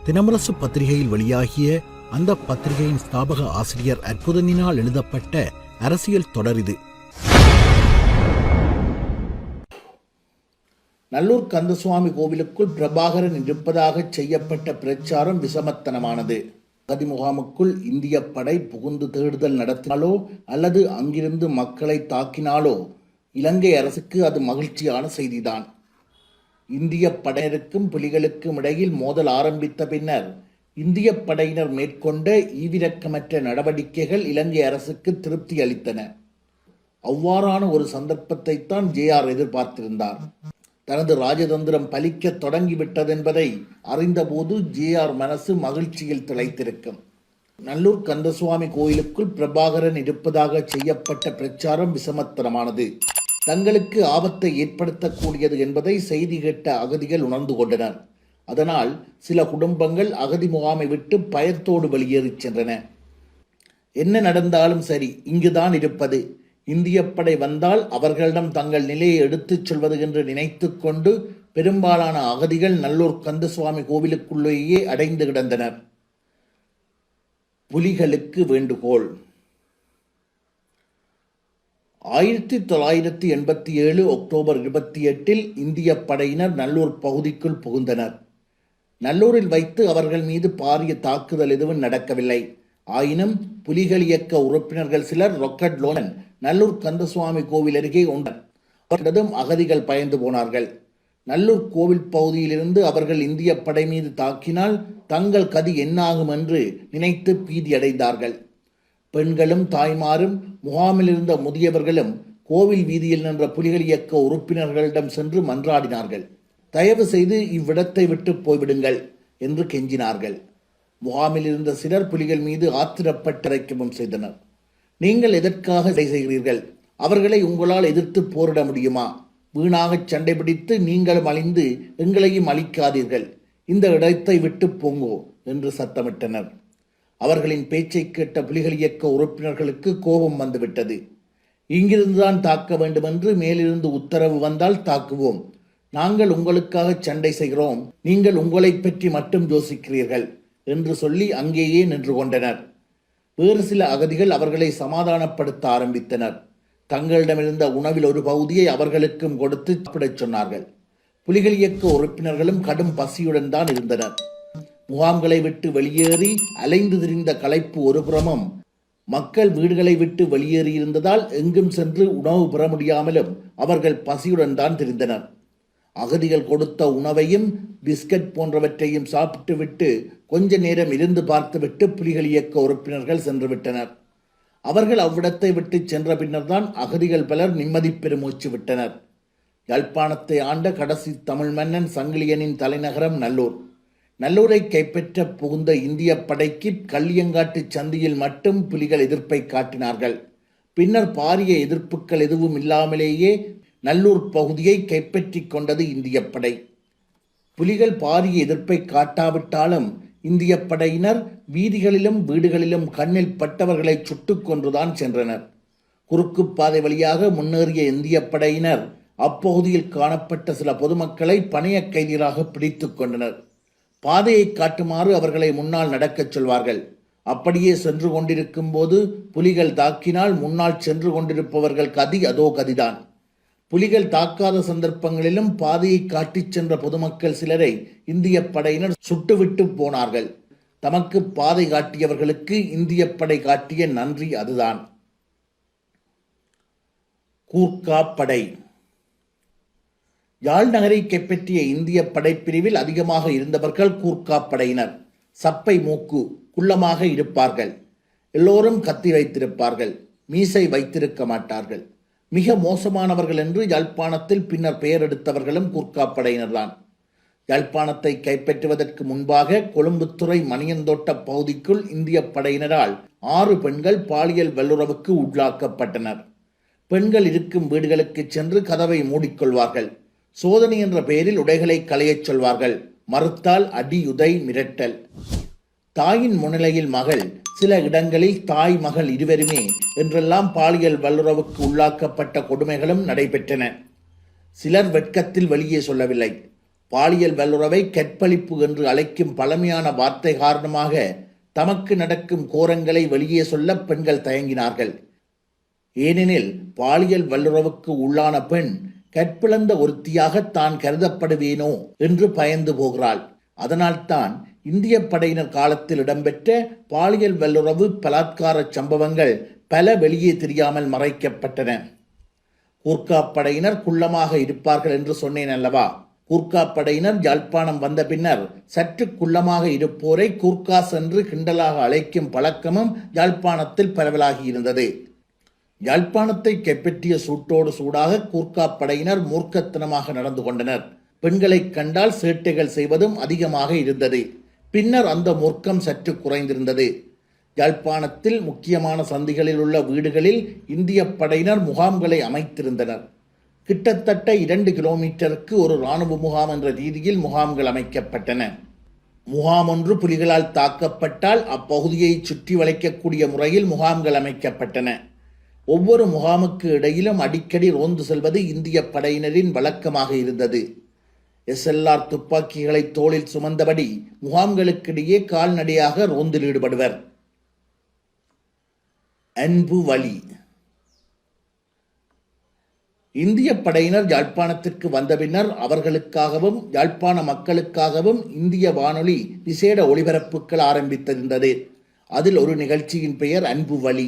தினமரசு பத்திரிகையில் வெளியாகிய அந்த பத்திரிகையின் ஸ்தாபக ஆசிரியர் அற்புதனினால் எழுதப்பட்ட அரசியல் தொடர் இது. நல்லூர் கந்தசுவாமி கோவிலுக்குள் பிரபாகரன் இருப்பதாக செய்யப்பட்ட பிரச்சாரம் விஷமத்தனமானது. அகதி முகாமுக்குள் இந்திய படை புகுந்து தேடுதல் நடத்தினாலோ அல்லது அங்கிருந்து மக்களை தாக்கினாலோ இலங்கை அரசுக்கு அது மகிழ்ச்சியான செய்திதான். இந்திய படையினருக்கும் புலிகளுக்கும் இடையில் மோதல் ஆரம்பித்த பின்னர் இந்திய படையினர் மேற்கொண்ட ஈவிரக்கமற்ற நடவடிக்கைகள் இலங்கை அரசுக்கு திருப்தி அளித்தன. அவ்வாறான ஒரு சந்தர்ப்பத்தை தான் JR எதிர்பார்த்திருந்தார். தனது ராஜதந்திரம் பலிக்க தொடங்கிவிட்டதென்பதை அறிந்தபோது JR மனசு மகிழ்ச்சியில் திளைத்திருக்கும். நல்லூர் கந்தசுவாமி கோயிலுக்குள் பிரபாகரன் இருப்பதாக செய்யப்பட்ட பிரச்சாரம் விஷமத்தனமானது, தங்களுக்கு ஆபத்தை ஏற்படுத்தக்கூடியது என்பதை செய்தி கேட்ட அகதிகள் உணர்ந்து கொண்டனர். அதனால் சில குடும்பங்கள் அகதி முகாமை விட்டு பயத்தோடு வெளியேறிச் சென்றன. என்ன நடந்தாலும் சரி, இங்குதான் இருப்பது, இந்திய படை வந்தால் அவர்களிடம் தங்கள் நிலையை எடுத்துச் சொல்வது என்று நினைத்து கொண்டு பெரும்பாலான அகதிகள் நல்லூர் கந்தசுவாமி கோவிலுக்குள்ளேயே அடைந்து கிடந்தனர். புலிகளுக்கு வேண்டுகோள். 1987 அக்டோபர் 28 இந்திய படையினர் நல்லூர் பகுதிக்குள் புகுந்தனர். நல்லூரில் வைத்து அவர்கள் மீது பாரிய தாக்குதல் எதுவும் நடக்கவில்லை. ஆயினும் புலிகள் இயக்க உறுப்பினர்கள் சிலர் ராக்கெட் லோன் நல்லூர் கந்தசுவாமி கோவில் அருகே உண்டதும் அகதிகள் பயந்து போனார்கள். நல்லூர் கோவில் பகுதியிலிருந்து அவர்கள் இந்திய படை மீது தாக்கினால் தங்கள் கதி என்னாகும் என்று நினைத்து பீதியடைந்தார்கள். பெண்களும் தாய்மாரும் முகாமில் இருந்த முதியவர்களும் கோவில் வீதியில் நின்ற புலிகள் இயக்க உறுப்பினர்களிடம் சென்று மன்றாடினார்கள். தயவு செய்து இவ்விடத்தை விட்டு போய்விடுங்கள் என்று கெஞ்சினார்கள். முகாமில் இருந்த சிலர் புலிகள் மீது ஆத்திரப்பட்டரைக்கவும் செய்தனர். நீங்கள் எதற்காக செய்கிறீர்கள்? அவர்களை உங்களால் எதிர்த்து போரிட முடியுமா? வீணாக சண்டை பிடித்து நீங்களும் அழிந்து எங்களையும் அழிக்காதீர்கள். இந்த இடத்தை விட்டு போங்கோ என்று சத்தமிட்டனர். அவர்களின் பேச்சை கேட்ட புலிகள் இயக்க உறுப்பினர்களுக்கு கோபம் வந்துவிட்டது. இங்கிருந்துதான் தாக்க வேண்டுமென்று மேலிருந்து உத்தரவு வந்தால் தாக்குவோம். நாங்கள் உங்களுக்காக சண்டை செய்கிறோம், நீங்கள் உங்களை பற்றி மட்டும் யோசிக்கிறீர்கள் என்று சொல்லி அங்கேயே நின்று கொண்டனர். வேறு சில அகதிகள் அவர்களை சமாதானப்படுத்த ஆரம்பித்தனர். தங்களிடமிருந்த உணவில் ஒரு பகுதியை அவர்களுக்கும் கொடுத்து சாப்பிடச் சொன்னார்கள். புலிகள் இயக்க உறுப்பினர்களும் கடும் பசியுடன் தான் இருந்தனர். முகாம்களை விட்டு வெளியேறி அலைந்து திரிந்த களைப்பு ஒரு புறமும், மக்கள் வீடுகளை விட்டு வெளியேறியிருந்ததால் எங்கும் சென்று உணவு பெற முடியாமலும் அவர்கள் பசியுடன் தான் திரிந்தனர். அகதிகள் கொடுத்த உணவையும் பிஸ்கட் போன்றவற்றையும் சாப்பிட்டு விட்டு கொஞ்ச நேரம் இருந்து பார்த்துவிட்டு புலிகள் இயக்க உறுப்பினர்கள் சென்று விட்டனர். அவர்கள் அவ்விடத்தை விட்டு சென்ற பின்னர் தான் அகதிகள் பலர் நிம்மதி பெருமூச்சு விட்டனர். யாழ்ப்பாணத்தை ஆண்ட கடைசி தமிழ் மன்னன் சங்கிலியனின் தலைநகரம் நல்லூர். நல்லூரை கைப்பற்ற புகுந்த இந்திய படைக்கு கள்ளியங்காட்டு சந்தியில் மட்டும் புலிகள் எதிர்ப்பை காட்டினார்கள். பின்னர் பாரிய எதிர்ப்புகள் எதுவும் இல்லாமலேயே நல்லூர் பகுதியை கைப்பற்றி கொண்டது இந்திய படை. புலிகள் பாரிய எதிர்ப்பை காட்டாவிட்டாலும் இந்திய படையினர் வீதிகளிலும் வீடுகளிலும் கண்ணில் பட்டவர்களை சுட்டுக் கொன்றுதான் சென்றனர். குறுக்கு பாதை வழியாக முன்னேறிய இந்திய படையினர் அப்பகுதியில் காணப்பட்ட சில பொதுமக்களை பணைய கைதிகளாக பிடித்து கொண்டனர். பாதையை காட்டுமாறு அவர்களை முன்னால் நடக்கச் சொல்வார்கள். அப்படியே சென்று கொண்டிருக்கும் போது புலிகள் தாக்கினால் முன்னால் சென்று கொண்டிருப்பவர்கள் கதி அதோ கதிதான். புலிகள் தாக்காத சந்தர்ப்பங்களிலும் பாதையை காட்டிச் சென்ற பொதுமக்கள் சிலரை இந்திய படையினர் சுட்டுவிட்டு போனார்கள். தமக்கு பாதை காட்டியவர்களுக்கு இந்திய படை காட்டிய நன்றி அதுதான். கூர்க்கா படை. யாழ் நகரை கைப்பற்றிய இந்திய படைப்பிரிவில் அதிகமாக இருந்தவர்கள் கூர்க்கா படையினர். சப்பை மூக்கு, குள்ளமாக இருப்பார்கள். எல்லோரும் கத்தி வைத்திருப்பார்கள், மீசை வைத்திருக்க மாட்டார்கள். மிக மோசமானவர்கள் என்று யாழ்ப்பாணத்தில் பின்னர் பெயர் எடுத்தவர்களும் கூர்க்கா படையினர்தான். யாழ்ப்பாணத்தை கைப்பற்றுவதற்கு முன்பாக கொழும்புத்துறை மணியந்தோட்ட பகுதிக்குள் இந்திய படையினரால் 6 பெண்கள் பாலியல் வல்லுறவுக்கு உள்ளாக்கப்பட்டனர். பெண்கள் இருக்கும் வீடுகளுக்கு சென்று கதவை மூடிக்கொள்வார்கள். சோதனை என்ற பெயரில் உடைகளை களையச் சொல்வார்கள். மறுத்தால் அடி, உதை, மிரட்டல். தாயின் முன்னிலையில் மகள், சில இடங்களில் தாய் மகள் இருவருமே என்றெல்லாம் பாலியல் வல்லுறவுக்கு உள்ளாக்கப்பட்ட கொடுமைகளும் நடைபெற்றன. சிலர் வெட்கத்தில் வெளியே சொல்லவில்லை. பாலியல் வல்லுறவை கற்பழிப்பு என்று அழைக்கும் பழமையான வார்த்தை காரணமாக தமக்கு நடக்கும் கோரங்களை வெளியே சொல்ல பெண்கள் தயங்கினார்கள். ஏனெனில் பாலியல் வல்லுறவுக்கு உள்ளான பெண் கற்பிழந்த ஒருத்தியாக தான் கருதப்படுவேனோ என்று பயந்து போகிறாள். அதனால்தான் இந்திய படையினர் காலத்தில் இடம்பெற்ற பாலியல் வல்லுறவு பலாத்கார சம்பவங்கள் பல வெளியே தெரியாமல் மறைக்கப்பட்டன. கூர்க்கா படையினர் குள்ளமாக இருப்பார்கள் என்று சொன்னேன் அல்லவா? கூர்க்கா படையினர் யாழ்ப்பாணம் வந்த பின்னர் சற்று குள்ளமாக இருப்போரை கூர்க்காஸ் என்று கிண்டலாக அழைக்கும் பழக்கமும் யாழ்ப்பாணத்தில் பரவலாகி இருந்தது. யாழ்ப்பாணத்தை கைப்பற்றிய சூட்டோடு சூடாக கூர்க்கா படையினர் மூர்க்கத்தனமாக நடந்து கொண்டனர். பெண்களை கண்டால் சேட்டைகள் செய்வதும் அதிகமாக இருந்தது. பின்னர் அந்த மூர்க்கம் சற்று குறைந்திருந்தது. யாழ்ப்பாணத்தில் முக்கியமான சந்திகளில் உள்ள வீடுகளில் இந்திய படையினர் முகாம்களை அமைத்திருந்தனர். கிட்டத்தட்ட 2 கிலோமீட்டருக்கு ஒரு இராணுவ முகாம் என்ற ரீதியில் முகாம்கள் அமைக்கப்பட்டன. முகாம் ஒன்று புலிகளால் தாக்கப்பட்டால் அப்பகுதியை சுற்றி வளைக்கக்கூடிய முறையில் முகாம்கள் அமைக்கப்பட்டன. ஒவ்வொரு முகாமுக்கு இடையிலும் அடிக்கடி ரோந்து செல்வது இந்திய படையினரின் வழக்கமாக இருந்தது. SLR துப்பாக்கிகளை தோளில் சுமந்தபடி முகாம்களுக்கிடையே கால்நடையாக ரோந்தில் ஈடுபடுவர். அன்பு வழி. இந்திய படையினர் யாழ்ப்பாணத்திற்கு வந்த பின்னர் அவர்களுக்காகவும் யாழ்ப்பாண மக்களுக்காகவும் இந்திய வானொலி விசேட ஒளிபரப்புகள் ஆரம்பித்திருந்தது. அதில் ஒரு நிகழ்ச்சியின் பெயர் அன்பு வழி.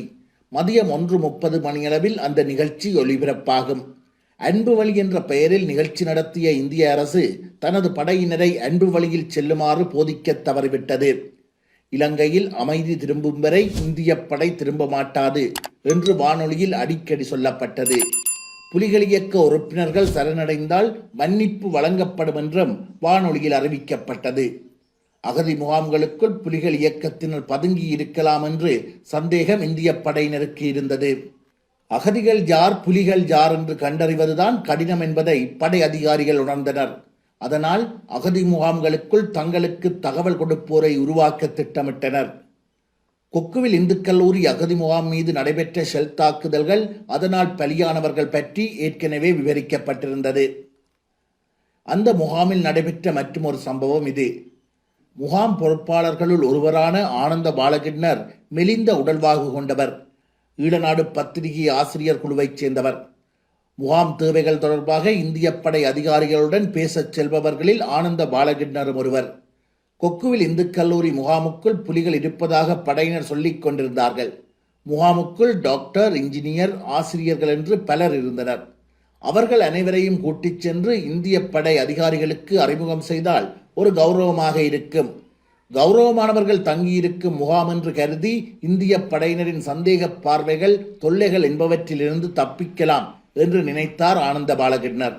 மதியம் 1:30 மணியளவில் அந்த நிகழ்ச்சி ஒளிபரப்பாகும். அன்பு வழி என்ற பெயரில் நிகழ்ச்சி நடத்திய இந்திய அரசு தனது படையினரை அன்பு வழியில் செல்லுமாறு போதிக்க தவறிவிட்டது. இலங்கையில் அமைதி திரும்பும் வரை இந்திய படை திரும்ப மாட்டாது என்று வானொலியில் அடிக்கடி சொல்லப்பட்டது. புலிகள் இயக்க உறுப்பினர்கள் சரணடைந்தால் மன்னிப்பு வழங்கப்படும் என்றும் வானொலியில் அறிவிக்கப்பட்டது. அகதி முகாம்களுக்குள் புலிகள் இயக்கத்தினர் பதுங்கி இருக்கலாம் என்று சந்தேகம் இந்திய படையினருக்கு இருந்தது. அகதிகள் யார், புலிகள் யார் என்று கண்டறிவதுதான் கடினம் என்பதை படை அதிகாரிகள் உணர்ந்தனர். அதனால் அகதி முகாம்களுக்குள் தங்களுக்கு தகவல் கொடுப்போரை உருவாக்க திட்டமிட்டனர். கொக்குவில் இந்து கல்லூரி அகதி முகாம் மீது நடைபெற்ற ஷெல் தாக்குதல்கள், அதனால் பலியானவர்கள் பற்றி ஏற்கனவே விவரிக்கப்பட்டிருந்தது. அந்த முகாமில் நடைபெற்ற மற்றும் ஒரு சம்பவம் இது. முகாம் பொறுப்பாளர்களுள் ஒருவரான ஆனந்த பாலகிருஷ்ணர் மெலிந்த உடல்வாகு கொண்டவர். ஈழநாடு பத்திரிகை ஆசிரியர் குழுவைச் சேர்ந்தவர். முகாம் தேவைகள் தொடர்பாக இந்திய படை அதிகாரிகளுடன் பேசச் செல்பவர்களில் ஆனந்த பாலகிருஷ்ணரும் ஒருவர். கொக்குவில் இந்து கல்லூரி முகாமுக்குள் புலிகள் இருப்பதாக படையினர் சொல்லிக் கொண்டிருந்தார்கள். முகாமுக்குள் டாக்டர், இன்ஜினியர், ஆசிரியர்கள் என்று பலர் இருந்தனர். அவர்கள் அனைவரையும் கூட்டிச் சென்று இந்திய படை அதிகாரிகளுக்கு அறிமுகம் செய்தால் ஒரு கௌரவமாக இருக்கும். கௌரவமானவர்கள் தங்கியிருக்கும் முகாம் என்று கருதி இந்திய படையினரின் சந்தேக பார்வைகள், தொல்லைகள் என்பவற்றிலிருந்து தப்பிக்கலாம் என்று நினைத்தார் ஆனந்த பாலகிருஷ்ணர்.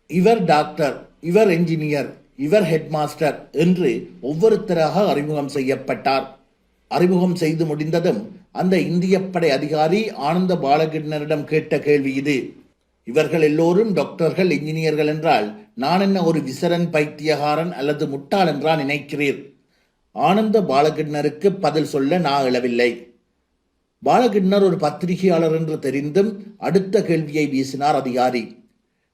இவர் டாக்டர், இவர் என்ஜினியர், இவர் ஹெட்மாஸ்டர் என்று ஒவ்வொருத்தராக அறிமுகம் செய்யப்பட்டார். அறிமுகம் செய்து முடிந்ததும் அந்த இந்திய படை அதிகாரி ஆனந்த பாலகிருஷ்ணரிடம் கேட்ட கேள்வி இது: இவர்கள் எல்லோரும் டாக்டர்கள், இன்ஜினியர்கள் என்றால் நான் என்ன ஒரு விசரன், பைத்தியகாரன் அல்லது முட்டாள் என்றா நினைக்கிறீர்? ஆனந்த பாலகிருஷ்ணருக்கு பதில் சொல்ல நான் எழவில்லை. பாலகிருஷ்ணர் ஒரு பத்திரிகையாளர் என்று தெரிந்தும் அடுத்த கேள்வியை வீசினார் அதிகாரி.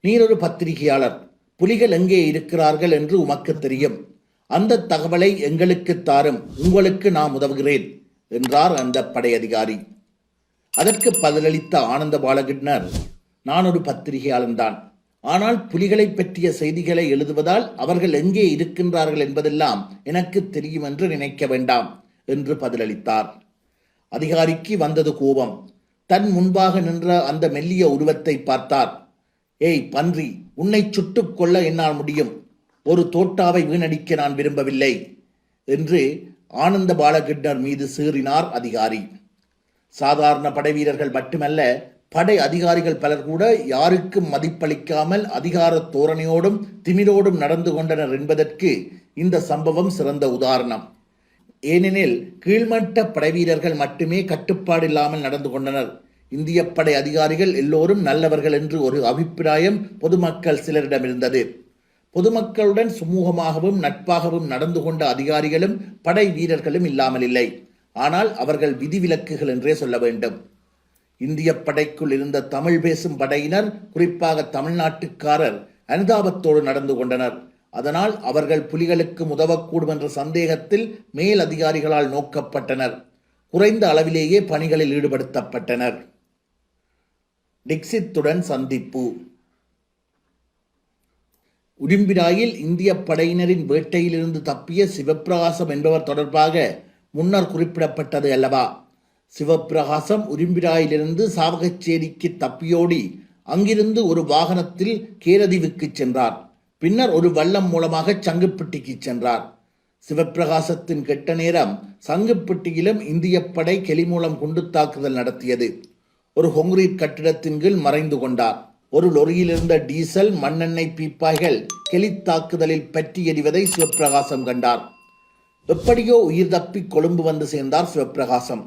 நீர் ஒரு பத்திரிகையாளர், புலிகள் எங்கே இருக்கிறார்கள் என்று உமக்கு தெரியும். அந்த தகவலை எங்களுக்கு தாரும், உங்களுக்கு நான் உதவுகிறேன் என்றார் அந்த படை அதிகாரி. அதற்கு பதிலளித்த ஆனந்த பாலகிருஷ்ணர், நான் ஒரு பத்திரிகையாளன்தான், ஆனால் புலிகளை பற்றிய செய்திகளை எழுதுவதால் அவர்கள் எங்கே இருக்கின்றார்கள் என்பதெல்லாம் எனக்கு தெரியும் என்று நினைக்க வேண்டாம் என்று பதிலளித்தார். அதிகாரிக்கு வந்தது கோபம். தன் முன்பாக நின்ற அந்த மெல்லிய உருவத்தை பார்த்தார். ஏய் பன்றி, உன்னை சுட்டுக் கொள்ள என்னால் முடியும். ஒரு தோட்டாவை வீணடிக்க நான் விரும்பவில்லை என்று ஆனந்த பாலகிருஷ்ணர் மீது சீறினார் அதிகாரி. சாதாரண படை வீரர்கள் மட்டுமல்ல, படை அதிகாரிகள் பலர் கூட யாருக்கும் மதிப்பளிக்காமல் அதிகார தோரணையோடும் திமிரோடும் நடந்து கொண்டனர் என்பதற்கு இந்த சம்பவம் சிறந்த உதாரணம். ஏனெனில் கீழ்மட்ட படை வீரர்கள் மட்டுமே கட்டுப்பாடு இல்லாமல் நடந்து கொண்டனர். இந்திய படை அதிகாரிகள் எல்லோரும் நல்லவர்கள் என்று ஒரு அபிப்பிராயம் பொதுமக்கள் சிலரிடம் இருந்தது. பொதுமக்களுடன் சுமூகமாகவும் நட்பாகவும் நடந்து கொண்ட அதிகாரிகளும் படை வீரர்களும் இல்லாமல் இல்லை. ஆனால் அவர்கள் விதிவிலக்குகள் என்றே சொல்ல வேண்டும். இந்திய படைக்குள் இருந்த தமிழ் பேசும் படையினர், குறிப்பாக தமிழ்நாட்டுக்காரர், அனுதாபத்தோடு நடந்து கொண்டனர். அதனால் அவர்கள் புலிகளுக்கு உதவக்கூடும் என்ற சந்தேகத்தில் மேல் அதிகாரிகளால் நோக்கப்பட்டனர். குறைந்த அளவிலேயே பணிகளில் ஈடுபடுத்தப்பட்டனர். டிக்சித்துடன் சந்திப்பு. உடும்பிராயில் இந்திய படையினரின் வேட்டையிலிருந்து தப்பிய சிவப்பிரகாசம் என்பவர் தொடர்பாக முன்னர் குறிப்பிடப்பட்டது அல்லவா? சிவப்பிரகாசம் உடும்பிராயிலிருந்து சாவகச்சேரிக்கு தப்பியோடி அங்கிருந்து ஒரு வாகனத்தில் கேரதீவுக்கு சென்றார். பின்னர் ஒரு வள்ளம் மூலமாக சங்குப்பட்டிக்கு சென்றார். சிவப்பிரகாசத்தின் கெட்ட நேரம் சங்குப்பட்டியிலும் இந்திய படை கெலி மூலம் குண்டு தாக்குதல் நடத்தியது. ஒரு கொங்கிரீட் கட்டிடத்தின் கீழ் மறைந்து கொண்டார். ஒரு லொரியில் இருந்த டீசல் மண்ணெண்ணெய் பீப்பாய்கள் கெலி தாக்குதலில் பற்றி எறிவதை சிவப்பிரகாசம் கண்டார். எப்படியோ உயிர் தப்பி கொழும்பு வந்து சேர்ந்தார் சிவப்பிரகாசம்.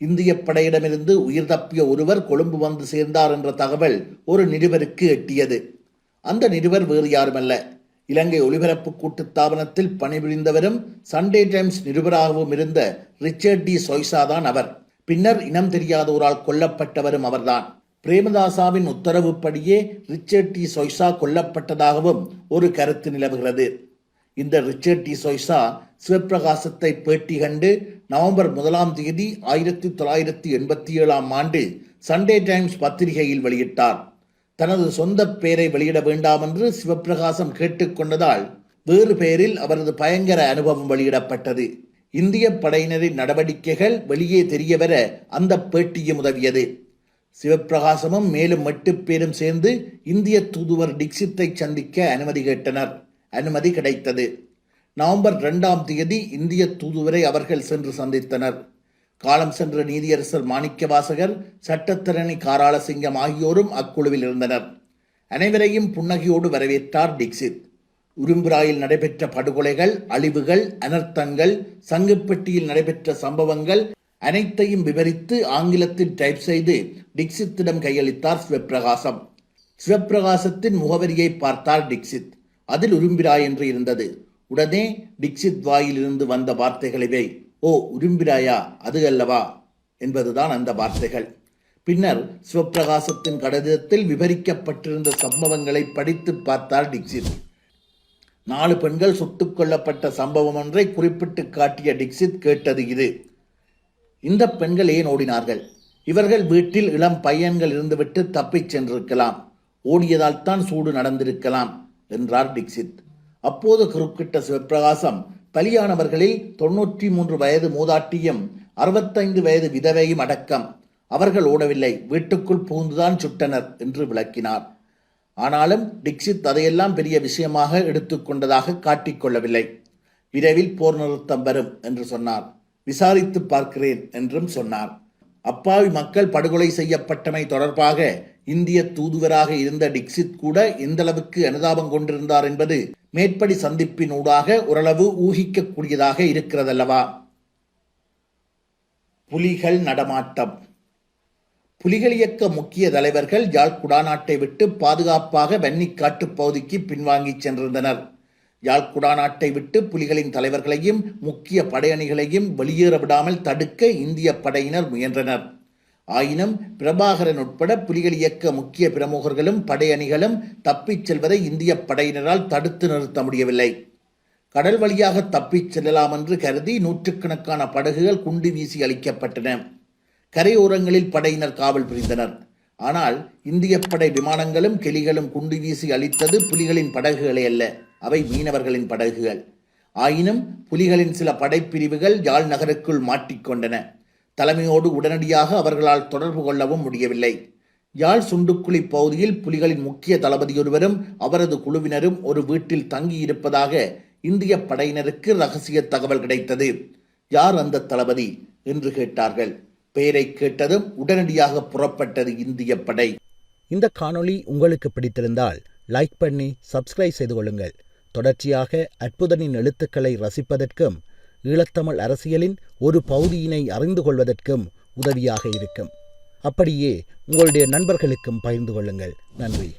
இந்திய படையிடமிருந்து உயிர் தப்பிய ஒருவர் கொழும்பு வந்து சேர்ந்தார் என்ற தகவல் ஒரு நிருபருக்கு எட்டியது. அந்த நிருபர் வேறு யாருமல்ல, இலங்கை ஒலிபரப்பு கூட்டுத்தாபனத்தில் பணிபுரிந்தவரும் சண்டே டைம்ஸ் நிருபராகவும் இருந்த ரிச்சர்ட் டி சொய்சா தான் அவர். பின்னர் இனம் தெரியாதோரால் கொல்லப்பட்டவரும் அவர்தான். பிரேமதாசாவின் உத்தரவுப்படியே ரிச்சர்ட் டி சொய்சா கொல்லப்பட்டதாகவும் ஒரு கருத்து நிலவுகிறது. இந்த ரிச்சர்ட் டி சொய்சா சிவப்பிரகாசத்தை பேட்டி கண்டு நவம்பர் 1 1987 சண்டே டைம்ஸ் பத்திரிகையில் வெளியிட்டார். தனது சொந்த பெயரை வெளியிட வேண்டாம் என்று சிவப்பிரகாசம் கேட்டுக்கொண்டதால் வேறு பெயரில் அவரது பயங்கர அனுபவம் வெளியிடப்பட்டது. இந்திய படையினரின் நடவடிக்கைகள் வெளியே தெரியவர அந்த பேட்டியும் உதவியது. சிவப்பிரகாசமும் மேலும் 8 பேரும் சேர்ந்து இந்திய தூதுவர் டிக்சித்தை சந்திக்க அனுமதி கேட்டனர். அனுமதி கிடைத்தது. நவம்பர் 2 இந்திய தூதுவரை அவர்கள் சென்று சந்தித்தனர். காலம் சென்ற நீதியரசர் மாணிக்கவாசகர், சட்டத்தரணி காராளசிங்கம் ஆகியோரும் அக்குழுவில் இருந்தனர். அனைவரையும் புன்னகையோடு வரவேற்றார் டிக்சித். உரும்பிராயில் நடைபெற்ற படுகொலைகள், அழிவுகள், அனர்த்தங்கள், சங்குப்பட்டியில் நடைபெற்ற சம்பவங்கள் அனைத்தையும் விவரித்து ஆங்கிலத்தில் டைப் செய்து டிக்சித்திடம் கையளித்தார் சிவப்பிரகாசம். சிவப்பிரகாசத்தின் முகவரியை பார்த்தார் டிக்சித். அதில் உரும்பிராய் என்று இருந்தது. உடனே டிக்சித் வாயிலிருந்து வந்த வார்த்தைகளவே, ஓ உரும்பிராயா, அது அல்லவா என்பதுதான் அந்த வார்த்தைகள். பின்னர் சிவப்பிரகாசத்தின் கடிதத்தில் விவரிக்கப்பட்டிருந்த சம்பவங்களை படித்து பார்த்தார் டிக்சித். 4 பெண்கள் சுட்டுக் கொல்லப்பட்ட சம்பவம் ஒன்றை குறிப்பிட்டு காட்டிய டிக்சித் கேட்டது இது. இந்த பெண்கள் ஏன் ஓடினார்கள்? இவர்கள் வீட்டில் இளம் பையன்கள் இருந்துவிட்டு தப்பிச் சென்றிருக்கலாம். ஓடியதால் தான் சூடு நடந்திருக்கலாம் என்றார் டிக்சித். அப்போது குறுக்கிட்ட சிவப்பிரகாசம், பலியானவர்களில் 93 வயது மூதாட்டியும் 65 வயது விதவையும் அடக்கம். அவர்கள் ஓடவில்லை, வீட்டுக்குள் புகுந்துதான் சுட்டனர் என்று விளக்கினார். ஆனாலும் டிக்சித் அதையெல்லாம் பெரிய விஷயமாக எடுத்துக்கொண்டதாக காட்டிக்கொள்ளவில்லை. விரைவில் போர் நிறுத்தம் வரும் என்று சொன்னார். விசாரித்து பார்க்கிறேன் என்றும் சொன்னார். அப்பாவி மக்கள் படுகொலை செய்யப்பட்டமை தொடர்பாக இந்திய தூதுவராக இருந்த டிக்சித் கூட எந்தளவுக்கு அனுதாபம் கொண்டிருந்தார் என்பது மேற்படி சந்திப்பின் ஊடாக ஓரளவு ஊகிக்கக்கூடியதாக இருக்கிறதல்லவா? புலிகள் நடமாட்டம். புலிகள் இயக்க முக்கிய தலைவர்கள் யாழ் குடாநாட்டை விட்டு பாதுகாப்பாக வன்னிக்காட்டு பகுதிக்கு பின்வாங்கி சென்றிருந்தனர். யாழ் குடாநாட்டை விட்டு புலிகளின் தலைவர்களையும் முக்கிய படையணிகளையும் வெளியேற விடாமல் தடுக்க இந்திய படையினர் முயன்றனர். ஆயினும் பிரபாகரன் உட்பட புலிகள் இயக்க முக்கிய பிரமுகர்களும் படையணிகளும் தப்பிச் செல்வதை இந்திய படையினரால் தடுத்து நிறுத்த முடியவில்லை. கடல் வழியாக தப்பிச் செல்லலாம் என்று கருதி நூற்றுக்கணக்கான படகுகள் குண்டு வீசி அளிக்கப்பட்டன. கரையோரங்களில் படையினர் காவல் புரிந்தனர். ஆனால் இந்திய படை விமானங்களும் கெலிகளும் குண்டு வீசி அளித்தது புலிகளின் படகுகளை அல்ல, அவை மீனவர்களின் படகுகள். ஆயினும் புலிகளின் சில படைப்பிரிவுகள் யாழ் நகருக்குள் மாட்டிக்கொண்டன. தலைமையோடு உடனடியாக அவர்களால் தொடர்பு கொள்ளவும் முடியவில்லை. யாழ் சுண்டுக்குழி பகுதியில் புலிகளின் முக்கிய தளபதியொருவரும் அவரது குழுவினரும் ஒரு வீட்டில் தங்கியிருப்பதாக இந்திய படையினருக்கு இரகசிய தகவல் கிடைத்தது. யார் அந்த தளபதி என்று கேட்டார்கள். பெயரை கேட்டதும் உடனடியாக புறப்பட்டது இந்திய படை. இந்த காணொளி உங்களுக்கு பிடித்திருந்தால் லைக் பண்ணி சப்ஸ்கிரைப் செய்து கொள்ளுங்கள். தொடர்ச்சியாக அற்புதனின் எழுத்துக்களை ரசிப்பதற்கும் ஈழத்தமிழ் அரசியலின் ஒரு பகுதியினை அறிந்து கொள்வதற்கும் உதவியாக இருக்கும். அப்படியே உங்களுடைய நண்பர்களுக்கும் பகிர்ந்து கொள்ளுங்கள். நன்றி.